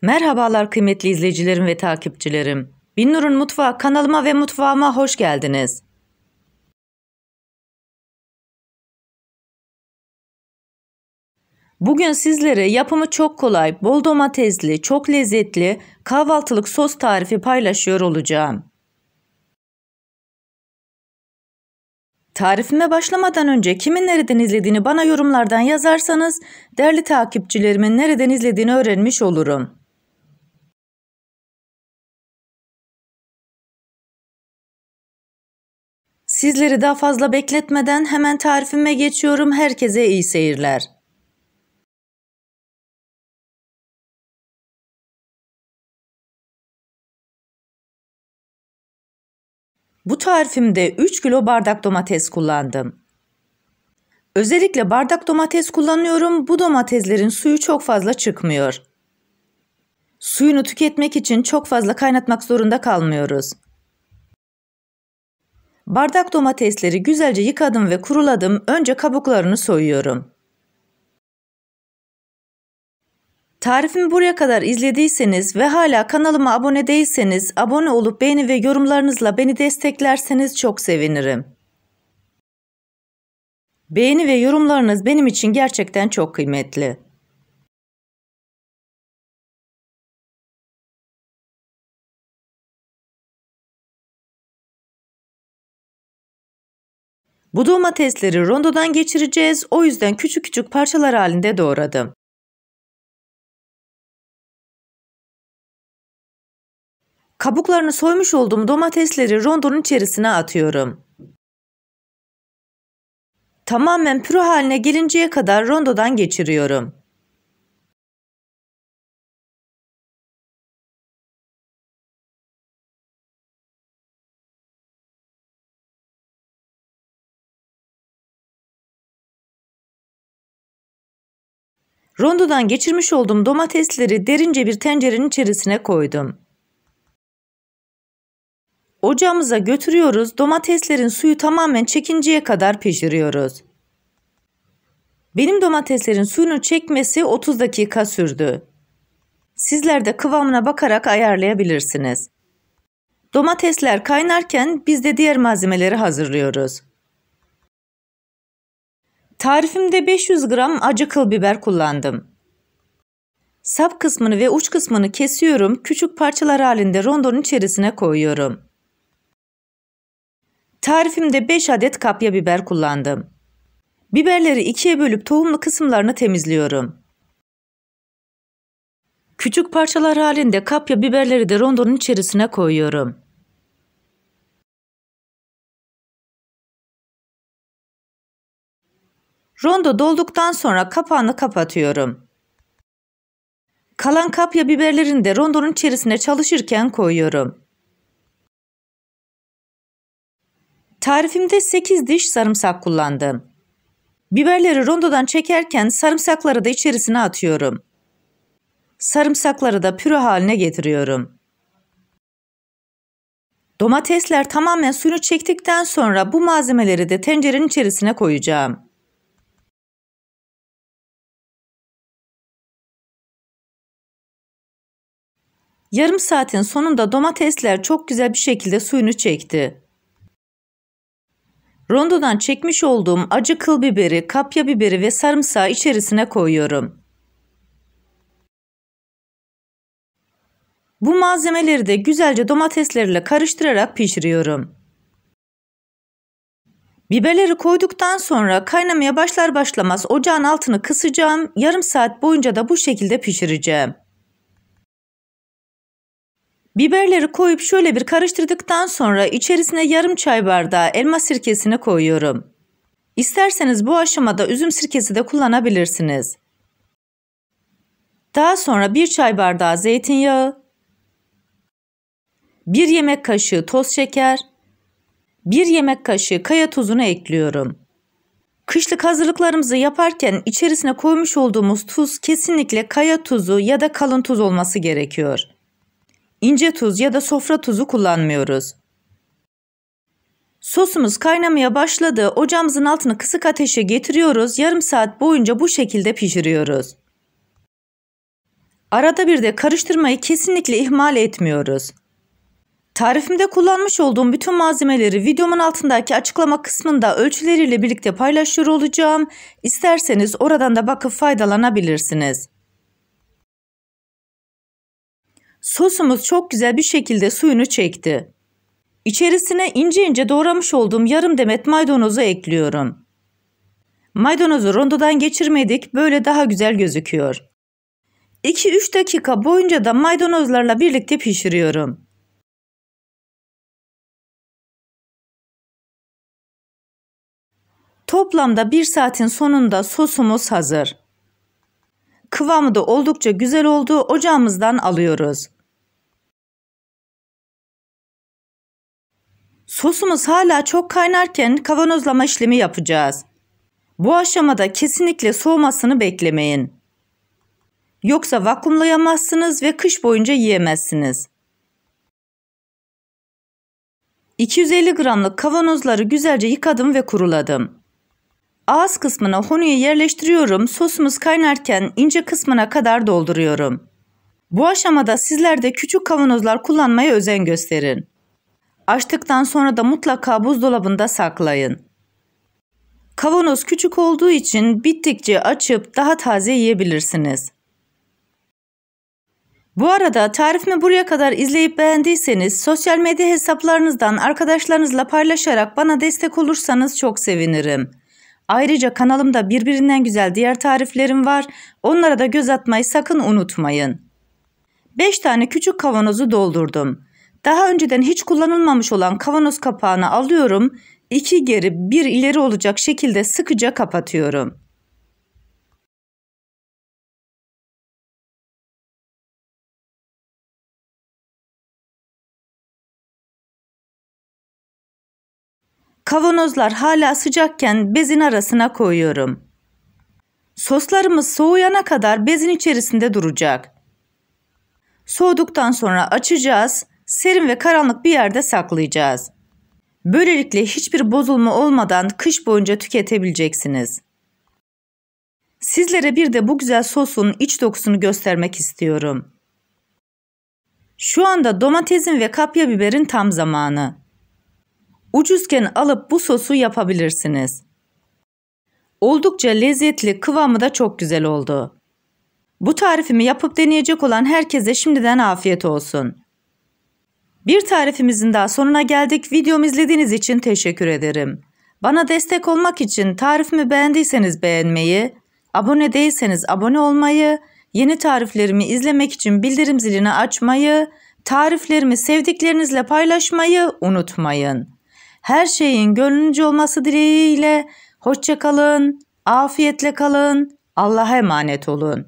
Merhabalar kıymetli izleyicilerim ve takipçilerim. Binnur'un Mutfağı kanalıma ve mutfağıma hoş geldiniz. Bugün sizlere yapımı çok kolay, bol domatesli, çok lezzetli kahvaltılık sos tarifi paylaşıyor olacağım. Tarifime başlamadan önce kimin nereden izlediğini bana yorumlardan yazarsanız değerli takipçilerimin nereden izlediğini öğrenmiş olurum. Sizleri daha fazla bekletmeden hemen tarifime geçiyorum. Herkese iyi seyirler. Bu tarifimde 3 kilo bardak domates kullandım. Özellikle bardak domates kullanıyorum. Bu domateslerin suyu çok fazla çıkmıyor. Suyunu tüketmek için çok fazla kaynatmak zorunda kalmıyoruz. Bardak domatesleri güzelce yıkadım ve kuruladım. Önce kabuklarını soyuyorum. Tarifimi buraya kadar izlediyseniz ve hala kanalıma abone değilseniz abone olup beğeni ve yorumlarınızla beni desteklerseniz çok sevinirim. Beğeni ve yorumlarınız benim için gerçekten çok kıymetli. Bu domatesleri rondodan geçireceğiz. O yüzden küçük küçük parçalar halinde doğradım. Kabuklarını soymuş olduğum domatesleri rondonun içerisine atıyorum. Tamamen püre haline gelinceye kadar rondodan geçiriyorum. Rondodan geçirmiş olduğum domatesleri derince bir tencerenin içerisine koydum. Ocağımıza götürüyoruz. Domateslerin suyu tamamen çekinceye kadar pişiriyoruz. Benim domateslerin suyunu çekmesi 30 dakika sürdü. Sizler de kıvamına bakarak ayarlayabilirsiniz. Domatesler kaynarken biz de diğer malzemeleri hazırlıyoruz. Tarifimde 500 gram acı kıl biber kullandım. Sap kısmını ve uç kısmını kesiyorum. Küçük parçalar halinde rondonun içerisine koyuyorum. Tarifimde 5 adet kapya biber kullandım. Biberleri ikiye bölüp tohumlu kısımlarını temizliyorum. Küçük parçalar halinde kapya biberleri de rondonun içerisine koyuyorum. Rondo dolduktan sonra kapağını kapatıyorum. Kalan kapya biberlerini de rondonun içerisine çalışırken koyuyorum. Tarifimde 8 diş sarımsak kullandım. Biberleri rondodan çekerken sarımsakları da içerisine atıyorum. Sarımsakları da püre haline getiriyorum. Domatesler tamamen suyunu çektikten sonra bu malzemeleri de tencerenin içerisine koyacağım. Yarım saatin sonunda domatesler çok güzel bir şekilde suyunu çekti. Rondodan çekmiş olduğum acı kıl biberi, kapya biberi ve sarımsağı içerisine koyuyorum. Bu malzemeleri de güzelce domateslerle karıştırarak pişiriyorum. Biberleri koyduktan sonra kaynamaya başlar başlamaz ocağın altını kısacağım. Yarım saat boyunca da bu şekilde pişireceğim. Biberleri koyup şöyle bir karıştırdıktan sonra içerisine yarım çay bardağı elma sirkesini koyuyorum. İsterseniz bu aşamada üzüm sirkesi de kullanabilirsiniz. Daha sonra 1 çay bardağı zeytinyağı, 1 yemek kaşığı toz şeker, 1 yemek kaşığı kaya tuzunu ekliyorum. Kışlık hazırlıklarımızı yaparken içerisine koymuş olduğumuz tuz kesinlikle kaya tuzu ya da kalın tuz olması gerekiyor. İnce tuz ya da sofra tuzu kullanmıyoruz. Sosumuz kaynamaya başladı. Ocağımızın altını kısık ateşe getiriyoruz. Yarım saat boyunca bu şekilde pişiriyoruz. Arada bir de karıştırmayı kesinlikle ihmal etmiyoruz. Tarifimde kullanmış olduğum bütün malzemeleri videomun altındaki açıklama kısmında ölçüleriyle birlikte paylaşıyor olacağım. İsterseniz oradan da bakıp faydalanabilirsiniz. Sosumuz çok güzel bir şekilde suyunu çekti. İçerisine ince ince doğramış olduğum yarım demet maydanozu ekliyorum. Maydanozu rondodan geçirmedik, böyle daha güzel gözüküyor. 2-3 dakika boyunca da maydanozlarla birlikte pişiriyorum. Toplamda 1 saatin sonunda sosumuz hazır. Kıvamı da oldukça güzel oldu. Ocağımızdan alıyoruz. Sosumuz hala çok kaynarken kavanozlama işlemi yapacağız. Bu aşamada kesinlikle soğumasını beklemeyin. Yoksa vakumlayamazsınız ve kış boyunca yiyemezsiniz. 250 gramlık kavanozları güzelce yıkadım ve kuruladım. Ağız kısmına Honey'i yerleştiriyorum. Sosumuz kaynarken ince kısmına kadar dolduruyorum. Bu aşamada sizler de küçük kavanozlar kullanmaya özen gösterin. Açtıktan sonra da mutlaka buzdolabında saklayın. Kavanoz küçük olduğu için bittikçe açıp daha taze yiyebilirsiniz. Bu arada tarifimi buraya kadar izleyip beğendiyseniz sosyal medya hesaplarınızdan arkadaşlarınızla paylaşarak bana destek olursanız çok sevinirim. Ayrıca kanalımda birbirinden güzel diğer tariflerim var. Onlara da göz atmayı sakın unutmayın. 5 tane küçük kavanozu doldurdum. Daha önceden hiç kullanılmamış olan kavanoz kapağını alıyorum. 2 geri 1 ileri olacak şekilde sıkıca kapatıyorum. Kavanozlar hala sıcakken bezin arasına koyuyorum. Soslarımız soğuyana kadar bezin içerisinde duracak. Soğuduktan sonra açacağız, serin ve karanlık bir yerde saklayacağız. Böylelikle hiçbir bozulma olmadan kış boyunca tüketebileceksiniz. Sizlere bir de bu güzel sosun iç dokusunu göstermek istiyorum. Şu anda domatesin ve kapya biberin tam zamanı. Ucuzken alıp bu sosu yapabilirsiniz. Oldukça lezzetli, kıvamı da çok güzel oldu. Bu tarifimi yapıp deneyecek olan herkese şimdiden afiyet olsun. Bir tarifimizin daha sonuna geldik. Videomu izlediğiniz için teşekkür ederim. Bana destek olmak için tarifimi beğendiyseniz beğenmeyi, abone değilseniz abone olmayı, yeni tariflerimi izlemek için bildirim zilini açmayı, tariflerimi sevdiklerinizle paylaşmayı unutmayın. Her şeyin gönlünüzce olması dileğiyle hoşça kalın, afiyetle kalın, Allah'a emanet olun.